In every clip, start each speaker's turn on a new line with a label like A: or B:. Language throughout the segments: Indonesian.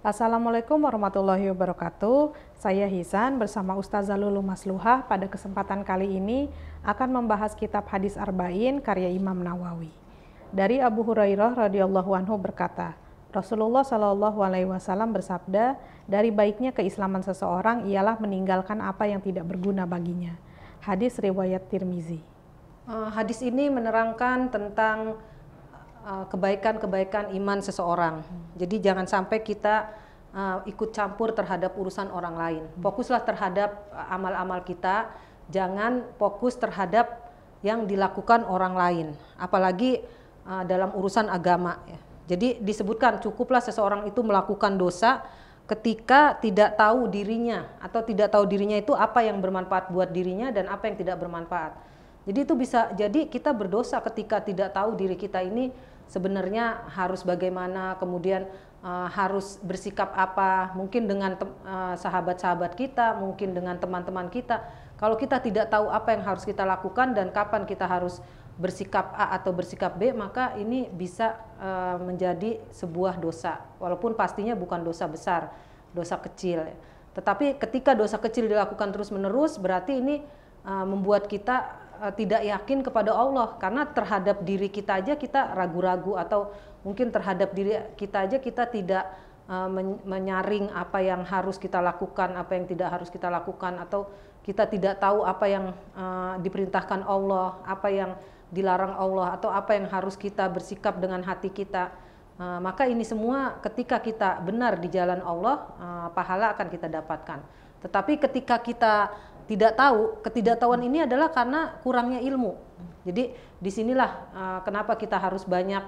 A: Assalamualaikum warahmatullahi wabarakatuh. Saya Hisan bersama Ustazah Lulu Masluhah pada kesempatan kali ini akan membahas kitab Hadis Arba'in karya Imam Nawawi. Dari Abu Hurairah radhiyallahu anhu berkata, Rasulullah shallallahu alaihi wasallam bersabda, dari baiknya keislaman seseorang ialah meninggalkan apa yang tidak berguna baginya. Hadis riwayat Tirmizi.
B: Hadis ini menerangkan tentang kebaikan-kebaikan iman seseorang. Jadi jangan sampai kita ikut campur terhadap urusan orang lain. Fokuslah terhadap amal-amal kita, jangan fokus terhadap yang dilakukan orang lain, apalagi dalam urusan agama. Jadi disebutkan cukuplah seseorang itu melakukan dosa ketika tidak tahu dirinya, atau tidak tahu dirinya itu apa yang bermanfaat buat dirinya dan apa yang tidak bermanfaat. Jadi itu bisa jadi kita berdosa ketika tidak tahu diri kita ini sebenarnya harus bagaimana, kemudian harus bersikap apa, mungkin dengan sahabat-sahabat kita, mungkin dengan teman-teman kita. Kalau kita tidak tahu apa yang harus kita lakukan dan kapan kita harus bersikap A atau bersikap B, maka ini bisa menjadi sebuah dosa, walaupun pastinya bukan dosa besar, dosa kecil. Tetapi ketika dosa kecil dilakukan terus-menerus, berarti ini membuat kita tidak yakin kepada Allah, karena terhadap diri kita aja kita ragu-ragu, atau mungkin terhadap diri kita aja kita tidak menyaring apa yang harus kita lakukan, apa yang tidak harus kita lakukan, atau kita tidak tahu apa yang diperintahkan Allah, apa yang dilarang Allah, atau apa yang harus kita bersikap dengan hati kita. Maka ini semua ketika kita benar di jalan Allah, pahala akan kita dapatkan. Tetapi ketika kita tidak tahu, ketidaktahuan ini adalah karena kurangnya ilmu. Jadi disinilah kenapa kita harus banyak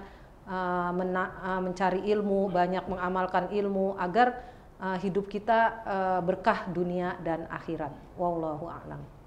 B: mencari ilmu, banyak mengamalkan ilmu agar hidup kita berkah dunia dan akhirat. Wallahu a'lam.